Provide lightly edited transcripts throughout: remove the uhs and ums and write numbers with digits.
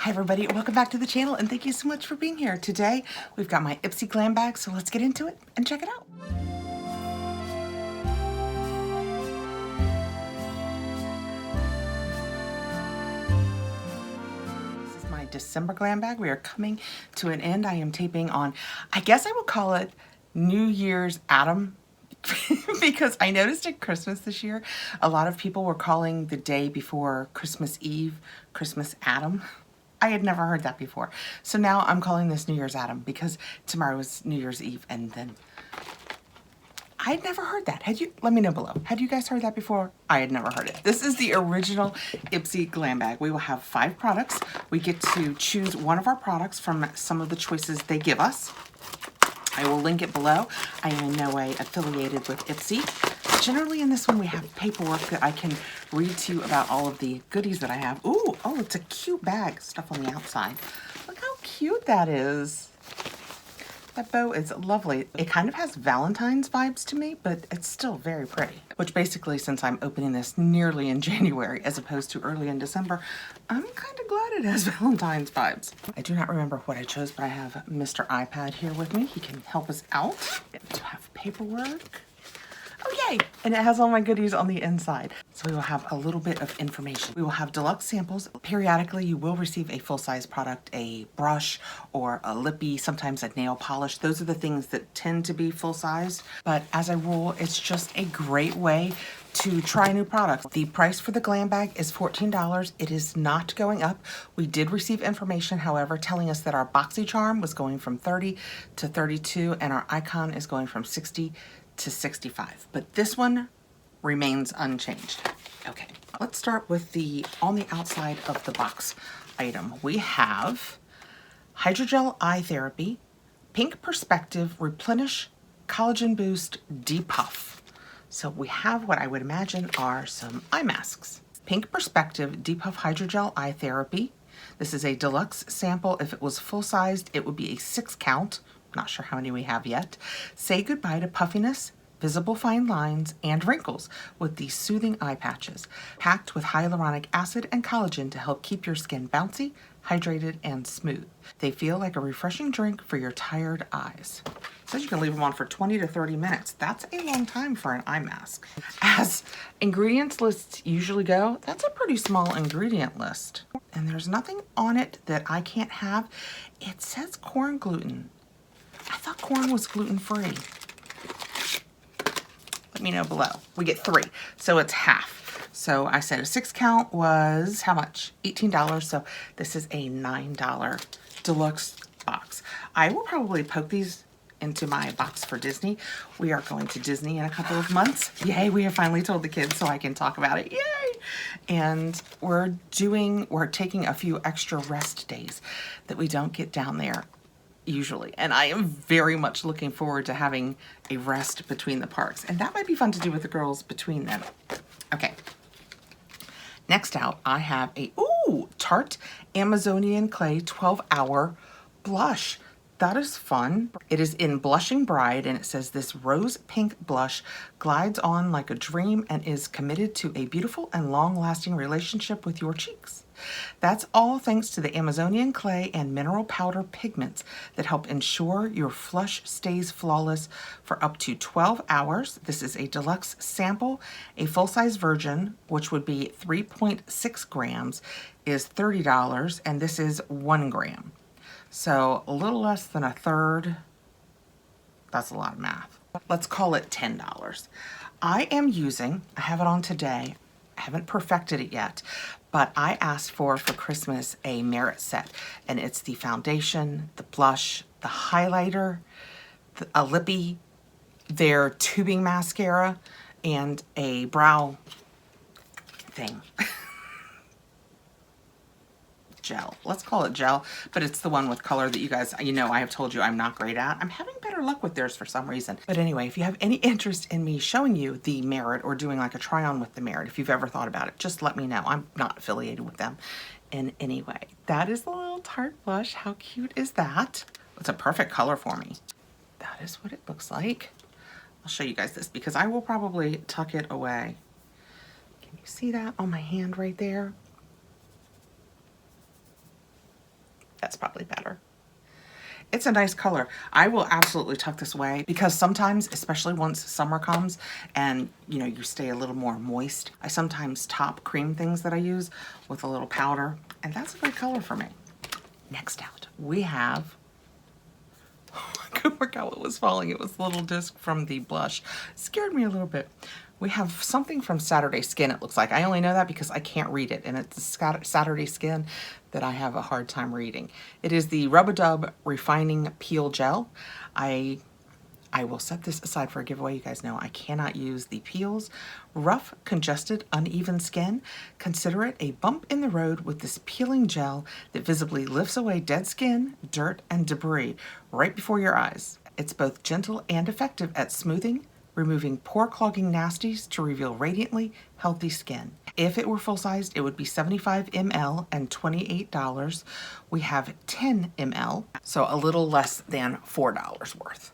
Hi everybody, welcome back to the channel and thank you so much for being here. Today we've got my Ipsy Glam bag, so let's get into it and check it out. This is my December glam bag. We are coming to an end. I am taping on, I guess I would call it New Year's Adam. Because I noticed at Christmas this year, a lot of people were calling the day before Christmas Eve, Christmas Adam. I had never heard that before. So now I'm calling this New Year's Adam because tomorrow is New Year's Eve and then I'd never heard that. Had you? Let me know below. Had you guys heard that before? I had never heard it. This is the original Ipsy Glam bag. We will have 5 products. We get to choose one of our products from some of the choices they give us. I will link it below. I am in no way affiliated with Ipsy. Generally in this one we have paperwork that I can read to you about all of the goodies that I have. Ooh, oh, it's a cute bag. Stuff on the outside. Look how cute that is. That bow is lovely. It kind of has Valentine's vibes to me, but it's still very pretty. Which basically, since I'm opening this nearly in January as opposed to early in December, I'm kind of glad it has Valentine's vibes. I do not remember what I chose, but I have Mr. iPad here with me. He can help us out. To have paperwork. Oh yay! And it has all my goodies on the inside. So we will have a little bit of information. We will have deluxe samples. Periodically you will receive a full-size product, a brush or a lippy, sometimes a nail polish. Those are the things that tend to be full-sized. But as a rule, it's just a great way to try new products. The price for the glam bag is $14. It is not going up. We did receive information, however, telling us that our BoxyCharm was going from $30 to $32 and our icon is going from $60 to $65, but this one remains unchanged. Okay, let's start with the on the outside of the box item. We have Hydrogel Eye Therapy, Pink Perspective Replenish Collagen Boost Depuff. So we have what I would imagine are some eye masks. Pink Perspective Depuff Hydrogel Eye Therapy. This is a deluxe sample. If it was full-sized, it would be a 6 count. Not sure how many we have yet. Say goodbye to puffiness, visible fine lines, and wrinkles with these soothing eye patches, packed with hyaluronic acid and collagen to help keep your skin bouncy, hydrated, and smooth. They feel like a refreshing drink for your tired eyes. It says you can leave them on for 20 to 30 minutes. That's a long time for an eye mask. As ingredients lists usually go, that's a pretty small ingredient list. And there's nothing on it that I can't have. It says corn gluten. I thought corn was gluten-free. Let me know below. We get 3, so it's half. So I said a 6 count was how much? $18, so this is a $9 deluxe box. I will probably poke these into my box for Disney. We are going to Disney in a couple of months. Yay, we have finally told the kids so I can talk about it. Yay! And we're taking a few extra rest days that we don't get down there usually, and I am very much looking forward to having a rest between the parks, and that might be fun to do with the girls between them. Okay, next out I have a Tarte Amazonian Clay 12-hour blush. That is fun. It is in Blushing Bride, and it says this rose pink blush glides on like a dream and is committed to a beautiful and long-lasting relationship with your cheeks. That's all thanks to the Amazonian clay and mineral powder pigments that help ensure your flush stays flawless for up to 12 hours. This is a deluxe sample. A full-size version, which would be 3.6 grams, is $30, and this is 1 gram. So a little less than a third. That's a lot of math. Let's call it $10. I have it on today. I haven't perfected it yet, but I asked for Christmas a Merit set, and it's the foundation, the blush, the highlighter, a lippy, their tubing mascara, and a brow thing. Gel. Let's call it gel, but it's the one with color that you guys, I have told you I'm not great at. I'm having better luck with theirs for some reason. But anyway, if you have any interest in me showing you the Merit or doing like a try on with the Merit, if you've ever thought about it, just let me know. I'm not affiliated with them in any way. That is the little Tarte blush. How cute is that? It's a perfect color for me. That is what it looks like. I'll show you guys this because I will probably tuck it away. Can you see that on my hand right there? That's probably better. It's a nice color. I will absolutely tuck this away because sometimes, especially once summer comes and you know, you stay a little more moist, I sometimes top cream things that I use with a little powder, and that's a good color for me. Next out, we have, I couldn't work out what was falling. It was the little disc from the blush. It scared me a little bit. We have something from Saturday Skin, it looks like. I only know that because I can't read it, and it's Saturday Skin that I have a hard time reading. It is the Rub-a-Dub Refining Peel Gel. I will set this aside for a giveaway. You guys know I cannot use the peels. Rough, congested, uneven skin? Consider it a bump in the road with this peeling gel that visibly lifts away dead skin, dirt, and debris right before your eyes. It's both gentle and effective at smoothing, removing pore clogging nasties to reveal radiantly healthy skin. If it were full-sized, it would be 75 ml and $28. We have 10 ml, so a little less than $4 worth.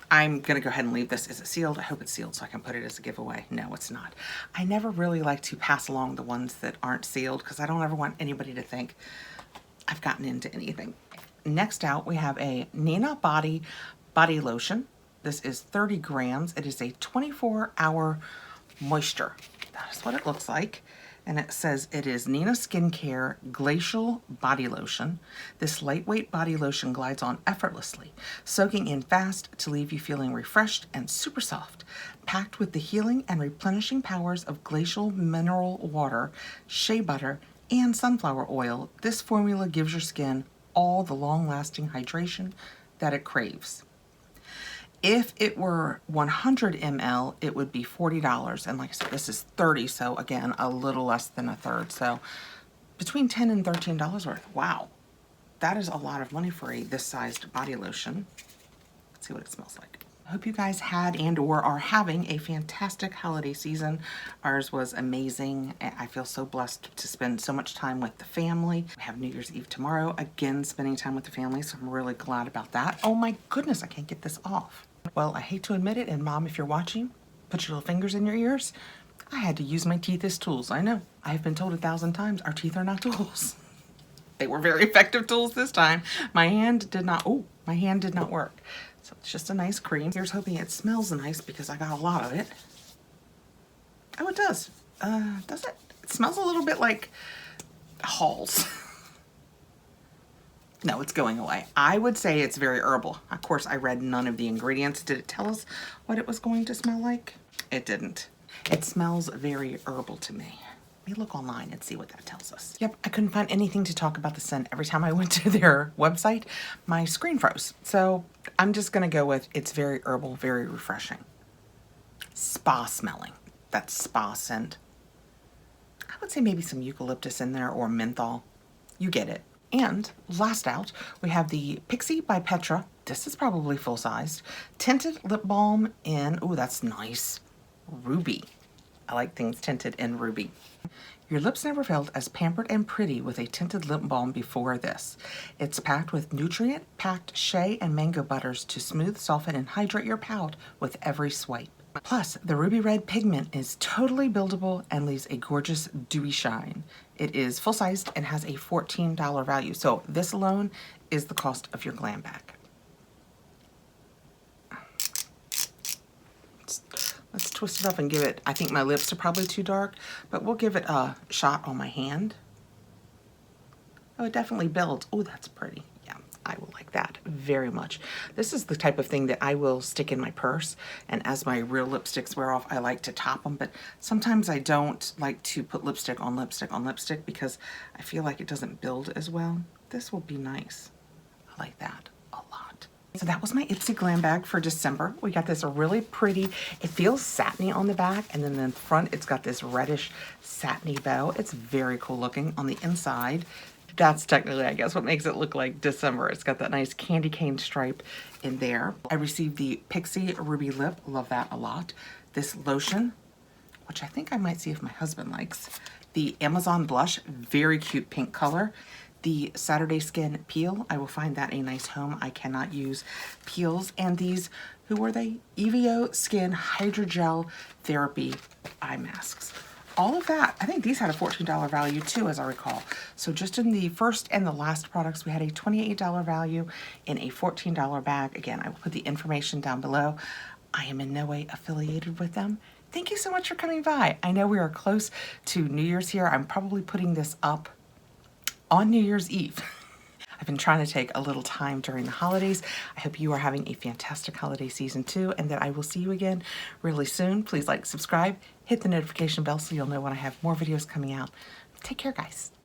I'm gonna go ahead and leave this. Is it sealed? I hope it's sealed so I can put it as a giveaway. No, it's not. I never really like to pass along the ones that aren't sealed because I don't ever want anybody to think I've gotten into anything. Next out, we have a Nina Body Lotion. This is 30 grams. It is a 24-hour moisture. That is what it looks like. And it says it is Nina Skincare Glacial Body Lotion. This lightweight body lotion glides on effortlessly, soaking in fast to leave you feeling refreshed and super soft. Packed with the healing and replenishing powers of glacial mineral water, shea butter, and sunflower oil, this formula gives your skin all the long-lasting hydration that it craves. If it were 100 ml, it would be $40. And like I said, this is 30, so again, a little less than a third. So between $10 and $13 worth. Wow. That is a lot of money for a this sized body lotion. Let's see what it smells like. I hope you guys had and or are having a fantastic holiday season. Ours was amazing. I feel so blessed to spend so much time with the family. We have New Year's Eve tomorrow. Again, spending time with the family, so I'm really glad about that. Oh my goodness, I can't get this off. Well, I hate to admit it, and Mom, if you're watching, put your little fingers in your ears. I had to use my teeth as tools. I know. I have been told 1,000 times our teeth are not tools. They were very effective tools this time. My hand did not work. So it's just a nice cream. Here's hoping it smells nice because I got a lot of it. Oh, it does. Does it? It smells a little bit like Halls. No, it's going away. I would say it's very herbal. Of course, I read none of the ingredients. Did it tell us what it was going to smell like? It didn't. It smells very herbal to me. Let me look online and see what that tells us. Yep, I couldn't find anything to talk about the scent. Every time I went to their website, my screen froze. So I'm just gonna go with it's very herbal, very refreshing. Spa smelling. That spa scent. I would say maybe some eucalyptus in there or menthol. You get it. And last out, we have the Pixie by Petra. This is probably full-sized. Tinted lip balm in, oh, that's nice, ruby. I like things tinted in ruby. Your lips never felt as pampered and pretty with a tinted lip balm before this. It's packed with nutrient-packed shea and mango butters to smooth, soften, and hydrate your palate with every swipe. Plus, the ruby red pigment is totally buildable and leaves a gorgeous dewy shine. It is full-sized and has a $14 value. So this alone is the cost of your glam bag. Let's twist it up and give it, I think my lips are probably too dark, but we'll give it a shot on my hand. Oh, it definitely builds. Oh, that's pretty. Yeah, I will like that very much. This is the type of thing that I will stick in my purse, and as my real lipsticks wear off, I like to top them, but sometimes I don't like to put lipstick on lipstick on lipstick because I feel like it doesn't build as well. This will be nice. I like that a lot. So that was my Ipsy Glam bag for December. We got this really pretty, it feels satiny on the back, and then in the front it's got this reddish satiny bow. It's very cool looking. On the inside, that's technically, I guess, what makes it look like December. It's got that nice candy cane stripe in there. I received the Pixie Ruby Lip. Love that a lot. This lotion, which I think I might see if my husband likes. The Amazon Blush, very cute pink color. The Saturday Skin Peel, I will find that a nice home. I cannot use peels. And these, who were they? EVO Skin Hydrogel Therapy Eye Masks. all of that, I think these had a $14 value too, as I recall. So just in the first and the last products, we had a $28 value in a $14 bag. Again, I will put the information down below. I am in no way affiliated with them. Thank you so much for coming by. I know we are close to New Year's here. I'm probably putting this up on New Year's Eve. I've been trying to take a little time during the holidays. I hope you are having a fantastic holiday season too, and that I will see you again really soon. Please like, subscribe, hit the notification bell so you'll know when I have more videos coming out. Take care, guys.